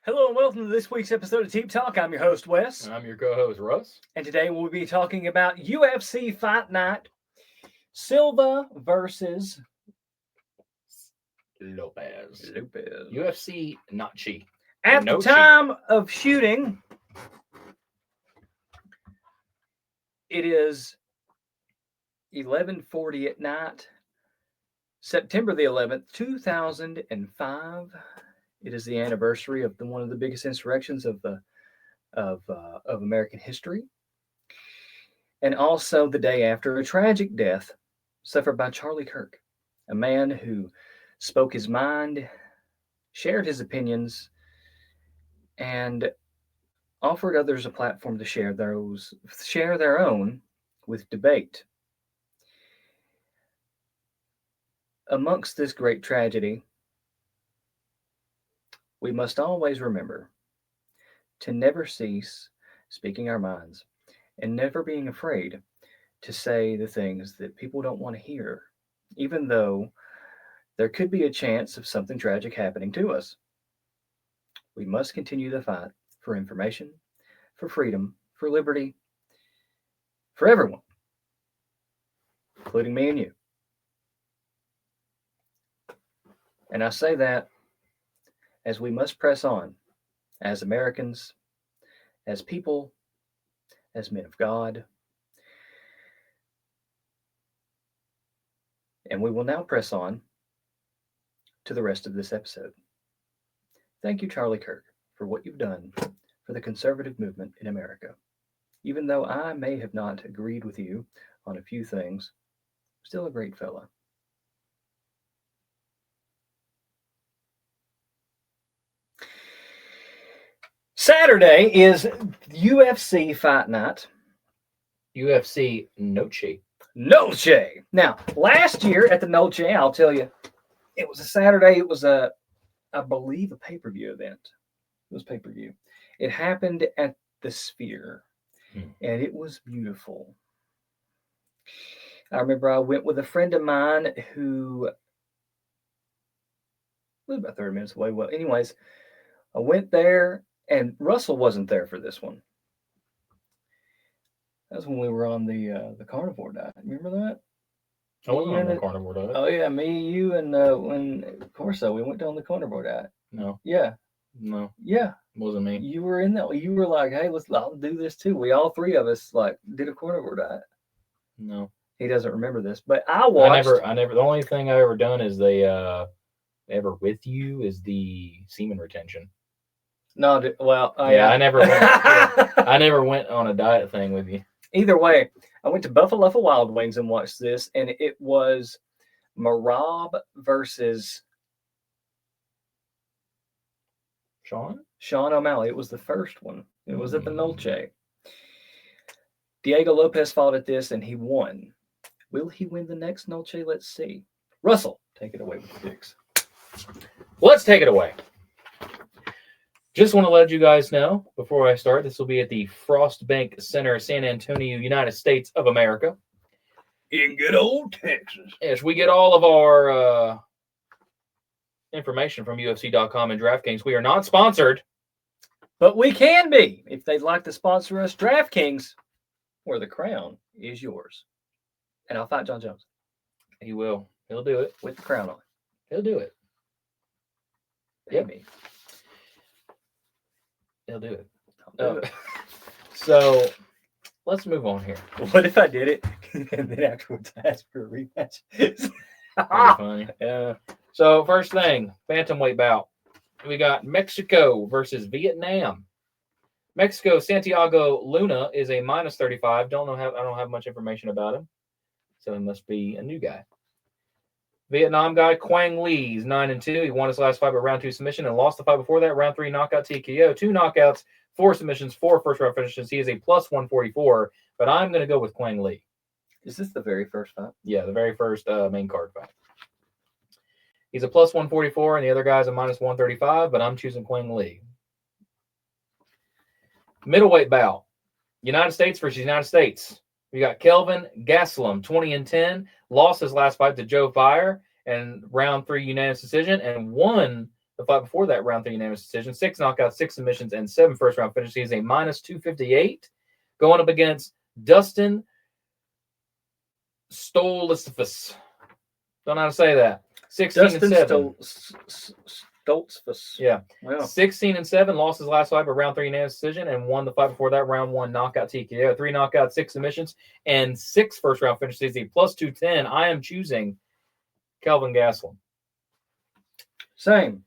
Hello and welcome to this week's episode of Team Talk. I'm your host, Wes. I'm your co-host, Russ. And today we'll be talking about UFC Fight Night, Silva versus Lopes. Lopes. UFC Noche. At the Noche. time of shooting, it is 11:40 at night, September the 11th, 2005. It is the anniversary of one of the biggest insurrections of American history, and also the day after a tragic death suffered by Charlie Kirk, a man who spoke his mind, shared his opinions, and offered others a platform to share their own with debate. Amongst this great tragedy, we must always remember to never cease speaking our minds and never being afraid to say the things that people don't want to hear, even though there could be a chance of something tragic happening to us. We must continue the fight for information, for freedom, for liberty, for everyone, including me and you. And I say that as we must press on as Americans, as people, as men of God. And we will now press on to the rest of this episode. Thank you, Charlie Kirk, for what you've done for the conservative movement in America. Even though I may have not agreed with you on a few things, still a great fella. Saturday is UFC Fight Night. UFC Noche. Noche. Now, last year at the Noche, I'll tell you, it was a Saturday. It was I believe, a pay-per-view event. It was pay-per-view. It happened at the Sphere, and it was beautiful. I remember I went with a friend of mine who lived about 30 minutes away. Well, anyways, I went there, and Russell wasn't there for this one. That was when we were on the carnivore diet. Remember that? I wasn't on the carnivore diet. Oh yeah, me, you, and Corso. We went on the carnivore diet. No. Yeah. No. Yeah. Wasn't me. You were in that. You were like, "Hey, I'll do this too." We all three of us did a carnivore diet. No. He doesn't remember this, but I watched. I never. The only thing I ever done is ever with you is the semen retention. No, well, I never went. I never went on a diet thing with you. Either way, I went to Buffalo Wild Wings and watched this, and it was Marab versus Sean O'Malley. It was the first one. It was at the Noche. Diego Lopes fought at this, and he won. Will he win the next Noche? Let's see. Russell, take it away with the picks. Let's take it away. Just want to let you guys know, before I start, this will be at the Frostbank Center, San Antonio, United States of America. In good old Texas. Yes, we get all of our information from UFC.com and DraftKings. We are not sponsored. But we can be. If they'd like to sponsor us, DraftKings, where the crown is yours. And I'll fight John Jones. He will. He'll do it. With the crown on. He'll do it. Pay me. He'll do it. I'll do it. So let's move on here. What if I did it and then afterwards I asked for a rematch? That'd be funny. Yeah. So first thing, bantamweight bout. We got Mexico versus Vietnam. Mexico, Santiago Luna is a minus 35. I don't have much information about him. So he must be a new guy. Vietnam guy, Quang Lee, is 9-2. He won his last fight by round 2 submission and lost the fight before that, round 3 knockout TKO. 2 knockouts, 4 submissions, 4 first round finishes. He is a plus 144, but I'm going to go with Quang Lee. Is this the very first fight? Yeah, the very first main card fight. He's a plus 144, and the other guy's a minus 135, but I'm choosing Quang Lee. Middleweight bout. United States versus United States. We got Kelvin Gastelum, 20-10, lost his last fight to Joe Fire, and round 3 unanimous decision, and won The fight before that, round 3 unanimous decision. 6 knockouts, 6 submissions, and 7 first-round finishes. He's a minus 258. Going up against Dustin Stoltzfus. Don't know how to say that. 16-7. Stoltzfus. Yeah. Wow. 16-7. Lost his last fight by round 3 unanimous decision and won the fight before that, round 1 knockout TKO. 3 knockouts, 6 submissions, and 6 first-round finishes. He's a plus 210. I am choosing Kelvin Gastelum. Same.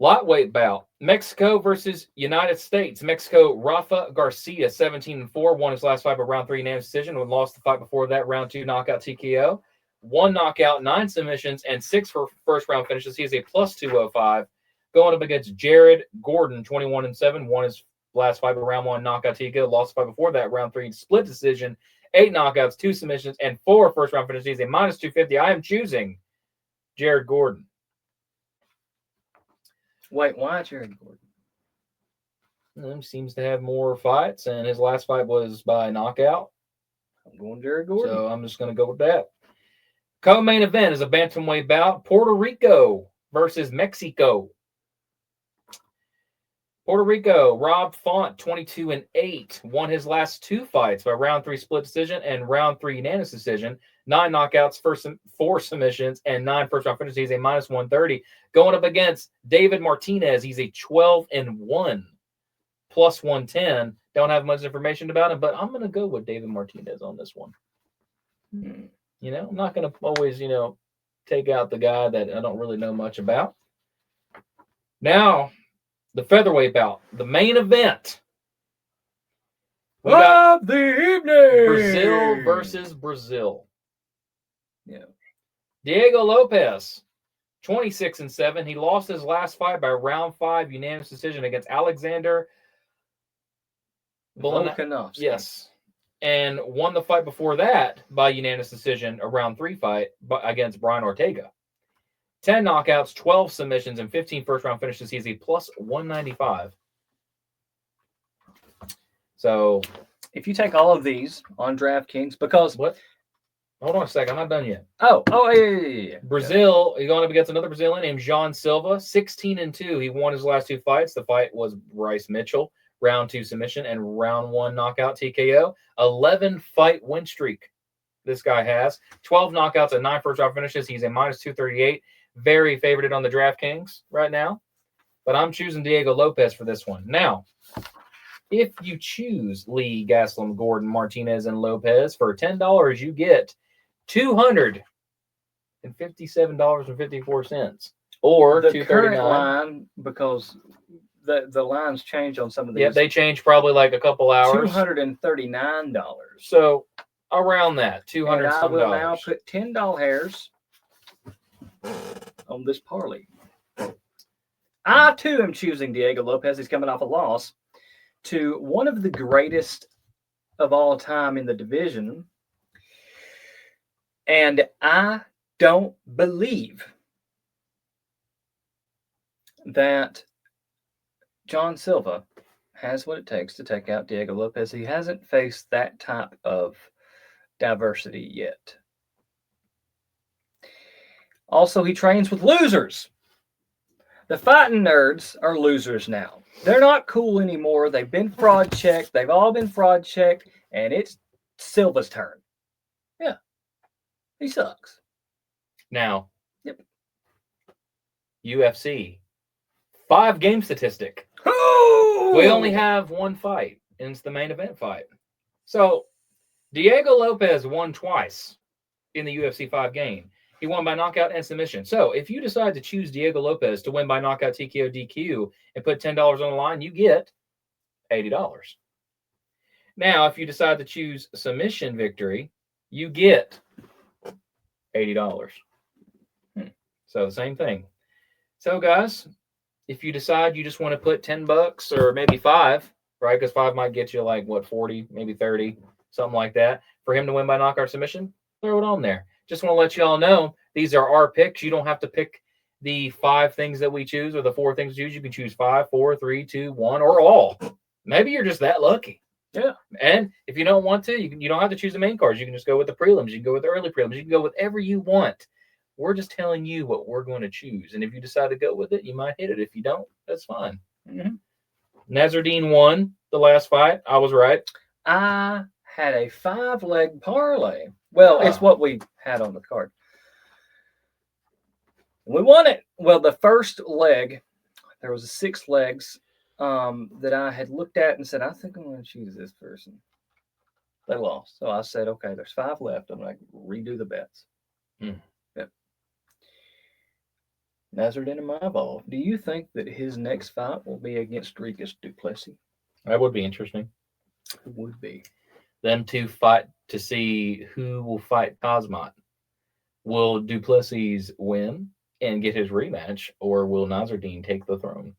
Lightweight bout. Mexico versus United States. Mexico, Rafa Garcia, 17-4. Won his last fight by round 3 unanimous decision and lost the fight before that, round 2 knockout TKO. 1 knockout, 9 submissions, and 6 first-round finishes. He is a plus 205. Going up against Jared Gordon, 21-7. Won his last fight by round 1 knockout TKO. Lost the fight before that, round 3 split decision. 8 knockouts, 2 submissions, and 4 first-round finishes. He's a minus 250. I am choosing Jared Gordon. Wait, why Jared Gordon? Seems to have more fights, and his last fight was by knockout. I'm going Jared Gordon. So I'm just going to go with that. Co-main event is a bantamweight bout. Puerto Rico versus Mexico. Puerto Rico, Rob Font, 22-8. Won his last 2 fights by round 3 split decision and round 3 unanimous decision. 9 knockouts, 4 submissions, and 9 first-round finishes. He's a minus 130. Going up against David Martinez, he's a 12-1, plus 110. Don't have much information about him, but I'm going to go with David Martinez on this one. I'm not going to always, take out the guy that I don't really know much about. Now, the featherweight bout, the main event. We got the evening. Brazil versus Brazil. Yeah. Diego Lopes, 26-7. He lost his last fight by round 5 unanimous decision against Alexander Volkanovski. Yes. And won the fight before that by unanimous decision, a round 3 fight against Brian Ortega. 10 knockouts, 12 submissions, and 15 first-round finishes. He's a plus 195. So, if you take all of these on DraftKings, because what? Hold on a second. I'm not done yet. Oh, yeah. Brazil, he's going up against another Brazilian named Jean Silva, 16-2. He won his last 2 fights. The fight was Bryce Mitchell, round 2 submission, and round 1 knockout TKO. 11-fight win streak this guy has. 12 knockouts and 9 first-round finishes. He's a minus 238. Very favorited on the DraftKings right now. But I'm choosing Diego Lopes for this one. Now, if you choose Lee, Gastelum, Gordon, Martinez, and Lopez, for $10, you get $257.54. Or the $239. current line, because the lines change on some of these. Yeah, they change probably like a couple hours. $239. So around that, $200. And I will now put $10 on this parlay. I too am choosing Diego Lopes. He's coming off a loss to one of the greatest of all time in the division. And I don't believe that John Silva has what it takes to take out Diego Lopes. He hasn't faced that type of diversity yet. Also, he trains with losers. The fighting nerds are losers now. They're not cool anymore. They've been fraud checked. They've all been fraud checked, and it's Silva's turn. Yeah. He sucks. Now, yep. UFC 5-game statistic. Ooh! We only have 1 fight, and it's the main event fight. So, Diego Lopes won twice in the UFC 5 game. He won by knockout and submission. So, if you decide to choose Diego Lopes to win by knockout, TKO, DQ, and put $10 on the line, you get $80. Now, if you decide to choose submission victory, you get $80. So, the same thing. So, guys, if you decide you just want to put $10 or maybe 5, right? Because 5 might get you like, 40, maybe 30, something like that. For him to win by knockout submission, throw it on there. Just want to let you all know, these are our picks. You don't have to pick the 5 things that we choose or the 4 things we choose. You can choose 5, 4, 3, 2, 1, or all. Maybe you're just that lucky. Yeah. And if you don't want to, you don't have to choose the main cards. You can just go with the prelims. You can go with the early prelims. You can go whatever you want. We're just telling you what we're going to choose. And if you decide to go with it, you might hit it. If you don't, that's fine. Mm-hmm. Nazardine won the last fight. I was right. I had a 5-leg parlay. Well, it's what we had on the card. We won it. Well, the first leg, there was 6 legs that I had looked at and said, I think I'm going to choose this person. They lost. So I said, okay, there's 5 left. I'm going to redo the bets. Yep. Nazardine and Myball, do you think that his next fight will be against Regis Duplessis? That would be interesting. It would be. Them two fight to see who will fight Cosmot. Will Duplessis win and get his rematch, or will Nazardine take the throne?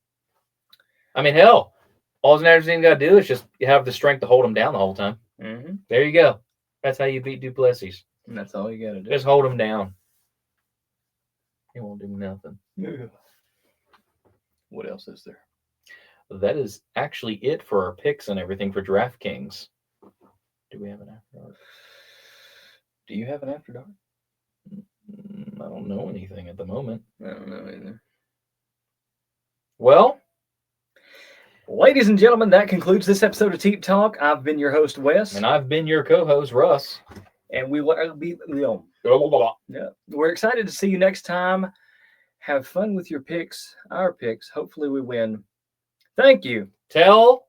I mean, hell, all Nazardine got to do is just have the strength to hold him down the whole time. Mm-hmm. There you go. That's how you beat Duplessis. And that's all you got to do. Just hold him down. He won't do nothing. Yeah. What else is there? That is actually it for our picks and everything for DraftKings. Do we have an After Dark? Do you have an After Dark? I don't know anything at the moment. I don't know either. Well, ladies and gentlemen, that concludes this episode of Teep Talk. I've been your host, Wes. And I've been your co-host, Russ. And we will be... Yeah. We're excited to see you next time. Have fun with your picks, our picks. Hopefully we win. Thank you. The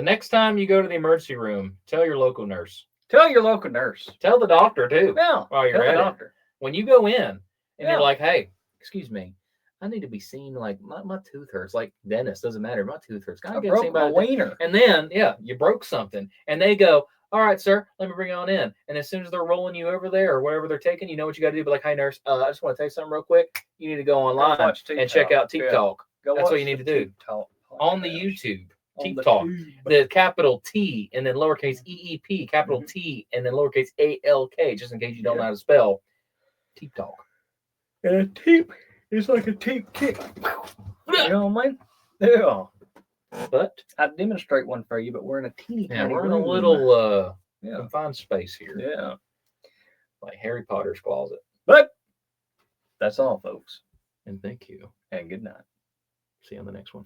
next time you go to the emergency room, tell your local nurse. Tell your local nurse. Tell the doctor, too. Yeah. While you're at it. When you go in and you're like, hey, excuse me, I need to be seen. Like, my tooth hurts. Like, dentist, doesn't matter. My tooth hurts. I broke my wiener. And then, you broke something. And they go, all right, sir, let me bring you on in. And as soon as they're rolling you over there or whatever they're taking, you know what you got to do. But like, hey, nurse, I just want to tell you something real quick. You need to go online and check out Teep Talk. That's what you need to do. On the YouTube. Teep Talk. The capital T and then lowercase EEP, capital T and then lowercase ALK, just in case you don't know how to spell Teep Talk. And a teep is like a teep kick. You know what I mean? Yeah. But I'd demonstrate one for you, but we're in a teeny tiny we're in room. a little confined space here. Yeah. Like Harry Potter's closet. But that's all, folks. And thank you. And good night. See you on the next one.